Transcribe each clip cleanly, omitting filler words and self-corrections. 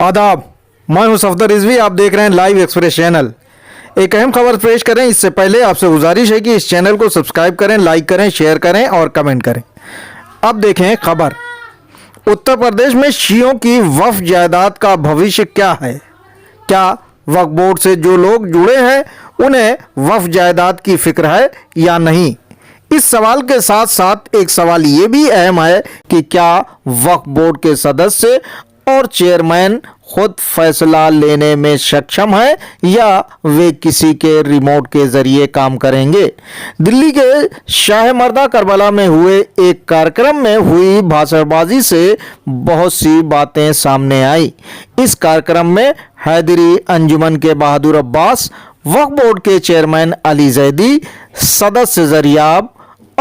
आदाब, मैं हूं सफदर रिजवी। आप देख रहे हैं लाइव एक्सप्रेस चैनल। एक अहम खबर पेश करें इससे पहले आपसे गुजारिश है कि इस चैनल को सब्सक्राइब करें, लाइक करें, शेयर करें और कमेंट करें। अब देखें खबर। उत्तर प्रदेश में शियों की वक्फ जायदाद का भविष्य क्या है? क्या वक्फ बोर्ड से जो लोग जुड़े हैं उन्हें वक्फ जायदाद की फिक्र है या नहीं? इस सवाल के साथ साथ एक सवाल ये भी अहम है कि क्या वक्फ बोर्ड के सदस्य और चेयरमैन खुद फैसला लेने में सक्षम है या वे किसी के रिमोट के जरिए काम करेंगे? दिल्ली के शाह मर्दा करबला में हुए एक कार्यक्रम में हुई भाषणबाजी से बहुत सी बातें सामने आई। इस कार्यक्रम में हैदरी अंजुमन के बहादुर अब्बास, वक्फ बोर्ड के चेयरमैन अली जैदी, सदस्य जरियाब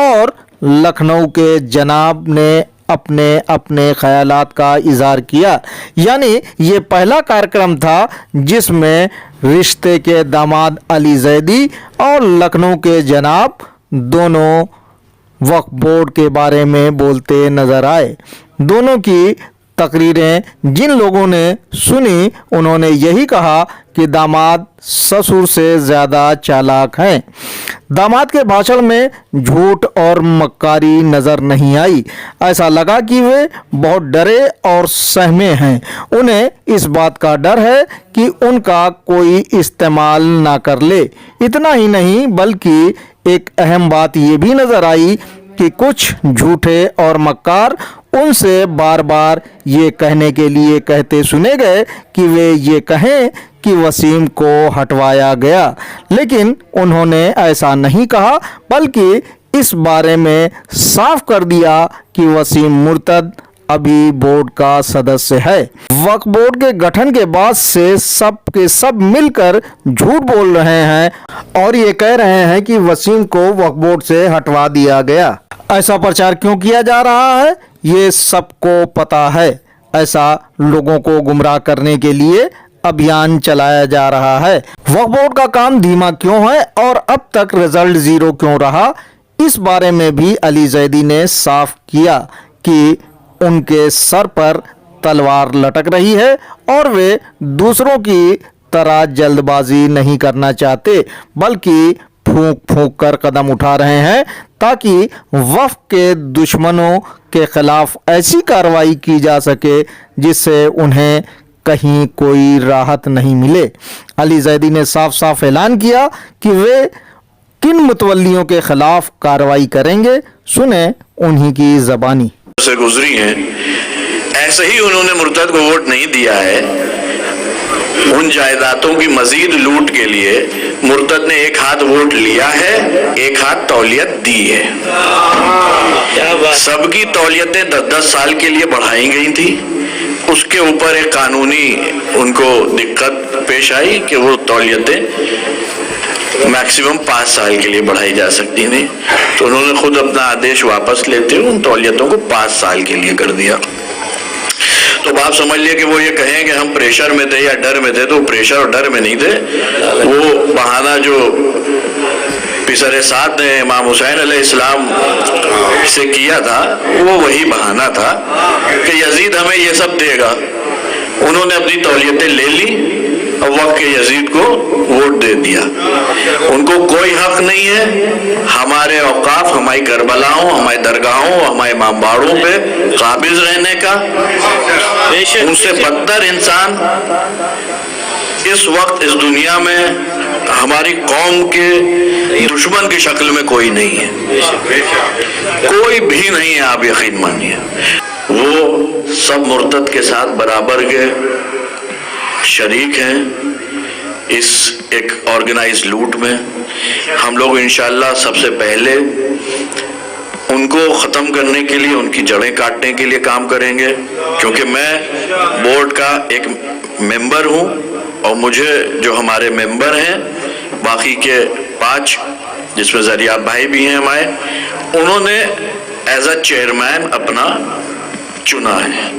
और लखनऊ के जनाब ने अपने अपने ख्यालात का इजहार किया। यानी ये पहला कार्यक्रम था जिसमें रिश्ते के दामाद अली जैदी और लखनऊ के जनाब दोनों वक्फ बोर्ड के बारे में बोलते नजर आए। दोनों की तकरीरें जिन लोगों ने सुनी उन्होंने यही कहा कि दामाद ससुर से ज़्यादा चालाक हैं। दामाद के भाषण में झूठ और मक्कारी नज़र नहीं आई। ऐसा लगा कि वे बहुत डरे और सहमे हैं। उन्हें इस बात का डर है कि उनका कोई इस्तेमाल ना कर ले। इतना ही नहीं बल्कि एक अहम बात ये भी नज़र आई कि कुछ झूठे और मक्कार उनसे बार बार ये कहने के लिए कहते सुने गए कि वे ये कहें कि वसीम को हटवाया गया, लेकिन उन्होंने ऐसा नहीं कहा बल्कि इस बारे में साफ कर दिया कि वसीम मुर्तद अभी बोर्ड का सदस्य है। वक्फ बोर्ड के गठन के बाद से सब के सब मिलकर झूठ बोल रहे हैं और ये कह रहे हैं कि वसीम को वक्फ बोर्ड से हटवा दिया गया। ऐसा प्रचार क्यों किया जा रहा है ये सबको पता है। ऐसा लोगों को गुमराह करने के लिए अभियान चलाया जा रहा है। वक्फ बोर्ड का काम धीमा क्यों है और अब तक रिजल्ट जीरो क्यों रहा, इस बारे में भी अली जैदी ने साफ किया कि उनके सर पर तलवार लटक रही है और वे दूसरों की तरह जल्दबाजी नहीं करना चाहते बल्कि फूंक फूंक कर कदम उठा रहे हैं ताकि वक्फ के दुश्मनों के खिलाफ ऐसी कार्रवाई की जा सके जिससे उन्हें कहीं कोई राहत नहीं मिले। अली जैदी ने साफ साफ ऐलान किया कि वे किन मुतवल्लियों के खिलाफ कार्रवाई करेंगे। सुने उन्हीं की ज़बानी। से गुजरी हैं, ऐसे ही उन्होंने मुर्तद को वोट नहीं दिया है। उन जायदादों की मजीद लूट के लिए मुर्तद ने एक हाथ वोट लिया है, एक हाथ तौलियत दी है। सबकी तौलियतें 10-10 साल के लिए बढ़ाई गई थी। उसके ऊपर एक कानूनी उनको दिक्कत पेश आई कि वो तौलियतें मैक्सिमम 5 साल के लिए बढ़ाई जा सकती थी, तो उन्होंने खुद अपना आदेश वापस लेते हुए उन तौलियतों को 5 साल के लिए कर दिया। तो आप समझ लिए कि वो ये कहें कि हम प्रेशर में थे या डर में थे, तो प्रेशर और डर में नहीं थे। वो बहाना जो पिसर साद ने इमाम हुसैन अलैहिस्सलाम से किया था वो वही बहाना था कि यजीद हमें ये सब देगा। उन्होंने अपनी तौलियतें ले ली और वक्त के यजीद को वोट दे दिया। उनको कोई हक नहीं है हमारे औकाफ, हमारी करबलाओं, हमारी दरगाहों, हमारे इमामबाड़ों पे काबिज रहने का। उनसे बदतर इंसान इस वक्त इस दुनिया में हमारी कौम के दुश्मन की शक्ल में कोई नहीं है, कोई भी नहीं है। आप यकीन मानिए वो सब मुर्तद के साथ बराबर के शरीक हैं इस एक ऑर्गेनाइज लूट में। हम लोग इंशाअल्लाह सबसे पहले उनको ख़त्म करने के लिए, उनकी जड़ें काटने के लिए काम करेंगे, क्योंकि मैं बोर्ड का एक मेंबर हूं और मुझे जो हमारे मेंबर हैं बाकी के 5 जिसमें जरिया भाई भी हैं हमारे, उन्होंने एज अ चेयरमैन अपना चुना है।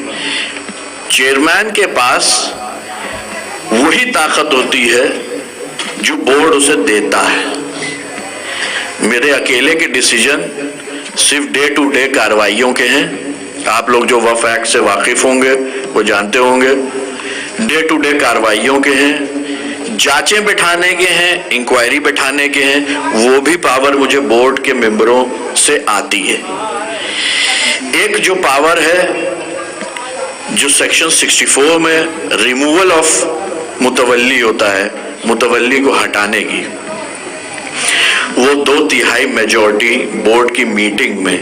चेयरमैन के पास वही ताकत होती है जो बोर्ड उसे देता है। मेरे अकेले के डिसीजन सिर्फ डे टू डे कार्रवाइयों के हैं। आप लोग जो वक्फ एक्ट से वाकिफ होंगे वो जानते होंगे डे टू डे कार्रवाइयों के हैं, जांचें बिठाने के हैं, इंक्वायरी बिठाने के हैं, वो भी पावर मुझे बोर्ड के मेंबरों से आती है। एक जो पावर है जो सेक्शन 64 में रिमूवल ऑफ मुतवल्ली होता है, मुतवल्ली को हटाने की, वो 2/3 मेजॉरिटी बोर्ड की मीटिंग में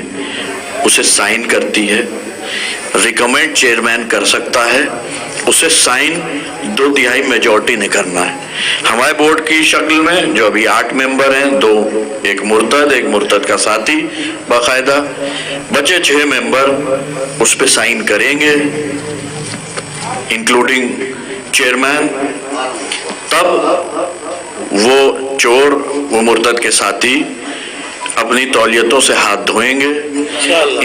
उसे साइन करती है। रिकमेंड चेयरमैन कर सकता है, उसे साइन 2/3 मेजॉरिटी ने करना है। हमारे बोर्ड की शक्ल में जो अभी 8 मेंबर हैं, 2 एक मुर्तद का साथी बाकायदा, बचे 6 मेंबर उस पे साइन करेंगे इंक्लूडिंग चेयरमैन। तब वो चोर, वो मुर्तद के साथी अपनी तौलियतों से हाथ धोएंगे।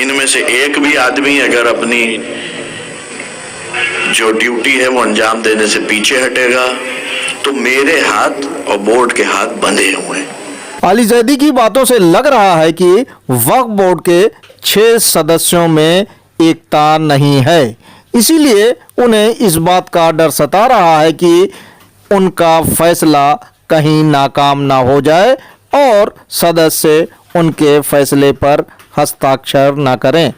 इनमें से एक भी आदमी अगर अपनी जो ड्यूटी है वो अंजाम देने से पीछे हटेगा तो मेरे हाथ और बोर्ड के हाथ बंधे हुए हैं। अली जैदी की बातों से लग रहा है कि वक्फ बोर्ड के 6 सदस्यों में एकता नहीं है, इसीलिए उन्हें इस बात का डर सता रहा है कि उनका फैसला कहीं नाकाम ना हो जाए और सदस्य उनके फैसले पर हस्ताक्षर न करें।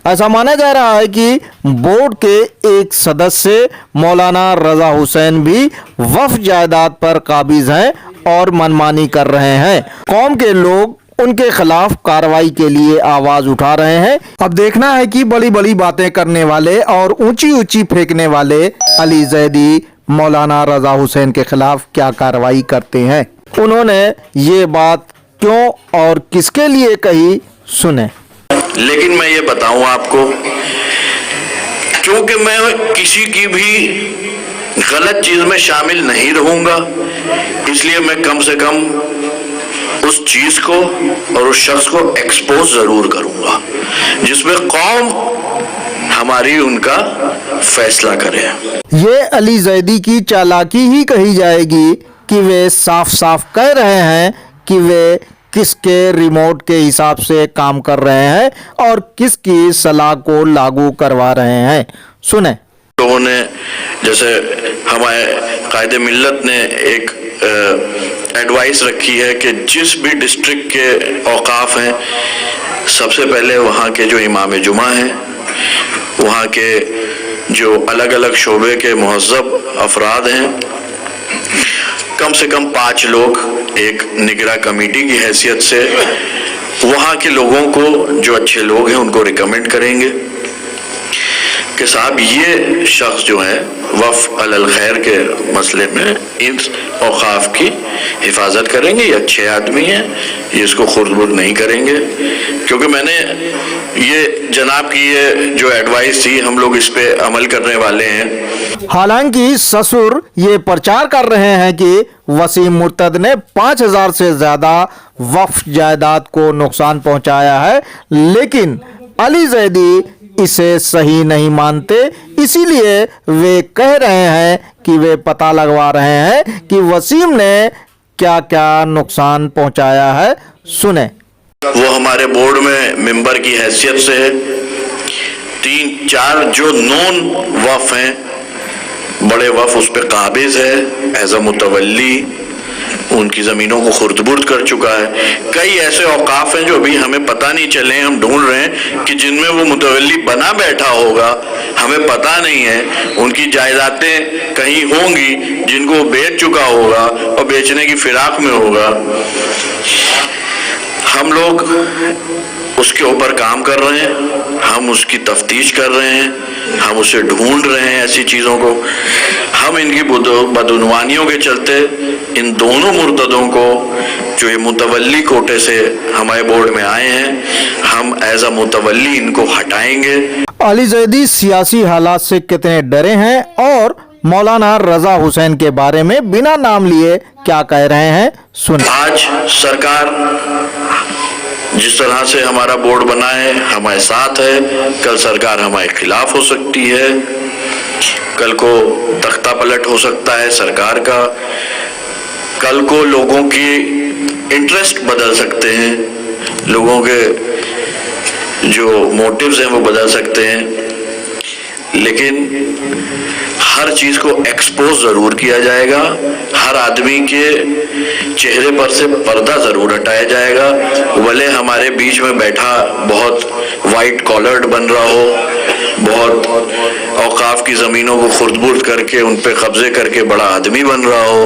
ऐसा माना जा रहा है कि बोर्ड के एक सदस्य मौलाना रजा हुसैन भी वक्फ जायदाद पर काबिज हैं और मनमानी कर रहे हैं। कौम के लोग उनके खिलाफ कार्रवाई के लिए आवाज उठा रहे हैं। अब देखना है कि बड़ी बड़ी बातें करने वाले और ऊंची ऊंची फेंकने वाले अली जैदी मौलाना रजा हुसैन के खिलाफ क्या कार्रवाई करते हैं। उन्होंने ये बात क्यों और किसके लिए कही, सुने। लेकिन मैं ये बताऊं आपको, क्योंकि मैं किसी की भी गलत चीज में शामिल नहीं रहूंगा, इसलिए मैं कम से कम उस चीज को और उस शख्स को एक्सपोज जरूर करूंगा जिसमें कौम हमारी उनका फैसला करे। ये अली जैदी की चालाकी ही कही जाएगी कि वे साफ साफ कह रहे हैं कि वे किसके रिमोट के हिसाब से काम कर रहे हैं और किसकी सलाह को लागू करवा रहे हैं, सुने। लोगों ने, जैसे हमारे कायदे मिल्लत ने एक एडवाइस रखी है कि जिस भी डिस्ट्रिक्ट के औकाफ हैं, सबसे पहले वहाँ के जो इमाम जुमा हैं, वहाँ के जो अलग अलग शोबे के मुहज़्ज़ब अफराद हैं, कम से कम 5 लोग एक निगरां कमेटी की हैसियत से वहाँ के लोगों को, जो अच्छे लोग हैं, उनको रिकमेंड करेंगे कि साहब ये शख्स जो है वफ़ अलल खैर के मसले में इन औकाफ की हिफाजत करेंगे, ये अच्छे आदमी हैं, ये इसको खुर्द-बुर्द नहीं करेंगे। क्योंकि मैंने ये जनाब की ये जो एडवाइस थी, हम लोग इस पे अमल करने वाले हैं। हालांकि ससुर ये प्रचार कर रहे हैं कि वसीम मुर्तद ने 5000 से ज्यादा वक्फ जायदाद को नुकसान पहुंचाया है, लेकिन अली जैदी इसे सही नहीं मानते, इसीलिए वे कह रहे हैं कि वे पता लगवा रहे हैं कि वसीम ने क्या क्या नुकसान पहुंचाया है, सुने। वो हमारे बोर्ड में मेंबर की हैसियत से है। 3-4 जो नॉन वफ हैं, बड़े वफ उस पर काबिज है एज अ मुतवल्ली, उनकी ज़मीनों को खुर्द-बुर्द कर चुका है। कई ऐसे औकाफ हैं जो अभी हमें पता नहीं चले, हम ढूंढ रहे हैं कि जिनमें वो मुतवल्ली बना बैठा होगा, हमें पता नहीं है। उनकी जायदादें कहीं होंगी जिनको वो बेच चुका होगा और बेचने की फिराक में होगा। हम लोग उसके ऊपर काम कर रहे हैं, हम उसकी तफ्तीश कर रहे हैं, हम उसे ढूंढ रहे हैं ऐसी चीज़ों को। हम इनकी बदउनवानियों के चलते इन दोनों मुर्तदों को, जो ये मुतवल्ली कोटे से हमारे बोर्ड में आए हैं, हम एज अ मुतवल्ली इनको हटाएंगे। अली जैदी सियासी हालात से कितने डरे हैं और मौलाना रजा हुसैन के बारे में बिना नाम लिए क्या कह रहे हैं, सुनिए। आज सरकार जिस तरह से हमारा बोर्ड बना है, हमारे साथ है, कल सरकार हमारे खिलाफ हो सकती है, कल को तख्ता पलट हो सकता है सरकार का, कल को लोगों की इंटरेस्ट बदल सकते हैं, लोगों के जो मोटिव्स हैं वो बदल सकते हैं। लेकिन हर चीज को एक्सपोज जरूर किया जाएगा, हर आदमी के चेहरे पर से पर्दा जरूर हटाया जाएगा, भले हमारे बीच में बैठा बहुत वाइट कॉलर्ड बन रहा हो, बहुत औकाफ की जमीनों को खुर्द-बुर्द करके उन पे कब्जे करके बड़ा आदमी बन रहा हो,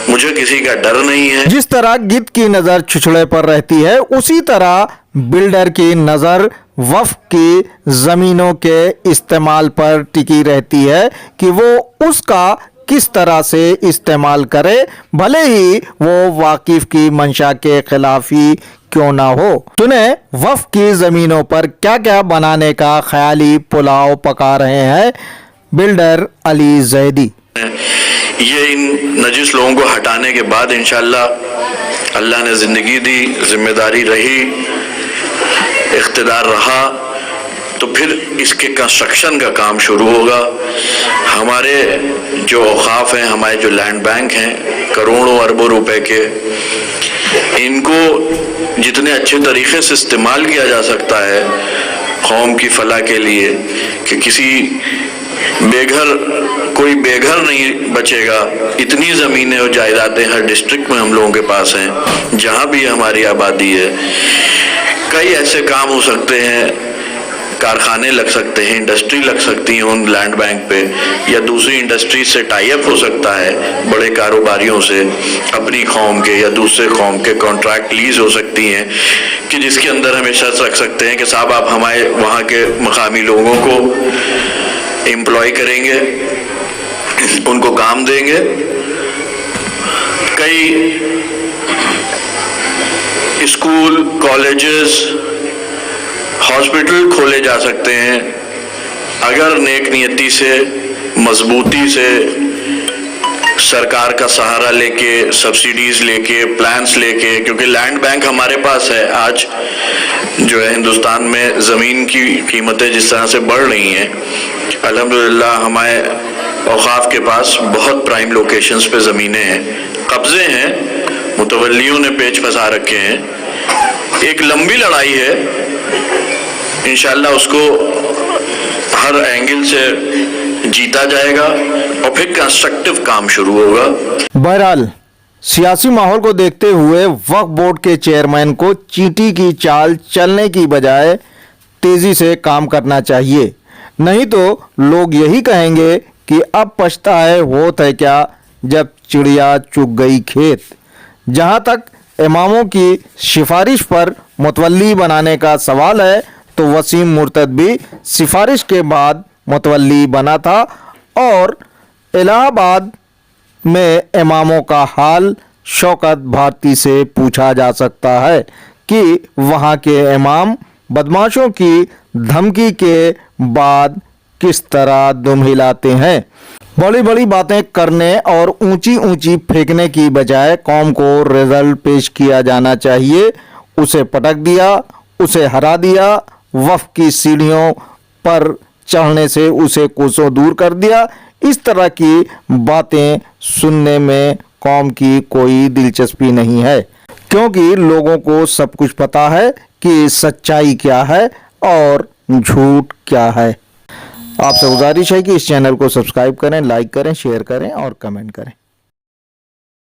मुझे किसी का डर नहीं है। जिस तरह गिद्ध की नजर छुछड़े पर रहती है, उसी तरह बिल्डर की नजर वक्फ की जमीनों के इस्तेमाल पर टिकी रहती है कि वो उसका किस तरह से इस्तेमाल करे, भले ही वो वाकिफ की मंशा के खिलाफ ही क्यों ना हो। सुने वक्फ की जमीनों पर क्या क्या बनाने का ख्याली पुलाव पका रहे हैं बिल्डर अली जैदी। ये इन नजिस लोगों को हटाने के बाद इंशाअल्लाह अल्लाह ने जिंदगी दी, जिम्मेदारी रही, इख्तिदार रहा, तो फिर इसके कंस्ट्रक्शन का काम शुरू होगा। हमारे जो औकाफ हैं, हमारे जो लैंड बैंक हैं, करोड़ों अरबों रुपए के, इनको जितने अच्छे तरीके से इस्तेमाल किया जा सकता है कौम की फलाह के लिए, कि किसी कोई बेघर नहीं बचेगा। इतनी ज़मीनें और जायदादें हर डिस्ट्रिक्ट में हम लोगों के पास हैं, जहाँ भी हमारी आबादी है। कई ऐसे काम हो सकते हैं, कारखाने लग सकते हैं, इंडस्ट्री लग सकती है उन लैंड बैंक पे, या दूसरी इंडस्ट्री से टाई अप हो सकता है, बड़े कारोबारियों से अपनी कौम के या दूसरे कौम के कॉन्ट्रैक्ट लीज हो सकती हैं, कि जिसके अंदर हमें शर्त रख सकते हैं कि साहब आप हमारे वहाँ के मकामी लोगों को एम्प्लॉय करेंगे, उनको काम देंगे। कई स्कूल, कॉलेजेस, हॉस्पिटल खोले जा सकते हैं अगर नेक नियति से, मजबूती से, सरकार का सहारा लेके, सब्सिडीज लेके, प्लान्स लेके, क्योंकि लैंड बैंक हमारे पास है। आज जो है हिंदुस्तान में ज़मीन की कीमतें जिस तरह से बढ़ रही हैं, अल्हम्दुलिल्लाह हमारे औकाफ के पास बहुत प्राइम लोकेशंस पे ज़मीनें हैं, कब्ज़े हैं, मुतवल्लियों ने पेच फंसा रखे हैं। एक लंबी लड़ाई है, इंशाअल्लाह उसको हर एंगल से जीता जाएगा और फिर कंस्ट्रक्टिव काम शुरू होगा। बहरहाल सियासी माहौल को देखते हुए वक्फ बोर्ड के चेयरमैन को चींटी की चाल चलने की बजाय तेजी से काम करना चाहिए, नहीं तो लोग यही कहेंगे कि अब पछताए होत है क्या जब चिड़िया चुग गई खेत। जहां तक इमामों की सिफारिश पर मुतवल्ली बनाने का सवाल है, तो वसीम मुर्तद भी सिफारिश के बाद मुतवल्ली बना था, और इलाहाबाद में इमामों का हाल शौकत भारती से पूछा जा सकता है कि वहाँ के इमाम बदमाशों की धमकी के बाद किस तरह दुम हिलाते हैं। बड़ी बड़ी बातें करने और ऊंची ऊंची फेंकने की बजाय कौम को रिजल्ट पेश किया जाना चाहिए। उसे पटक दिया, उसे हरा दिया, वक्फ की सीढ़ियों पर चढ़ने से उसे कोसों दूर कर दिया। इस तरह की बातें सुनने में कौम की कोई दिलचस्पी नहीं है, क्योंकि लोगों को सब कुछ पता है कि सच्चाई क्या है और झूठ क्या है। आपसे गुजारिश है कि इस चैनल को सब्सक्राइब करें, लाइक करें, शेयर करें और कमेंट करें।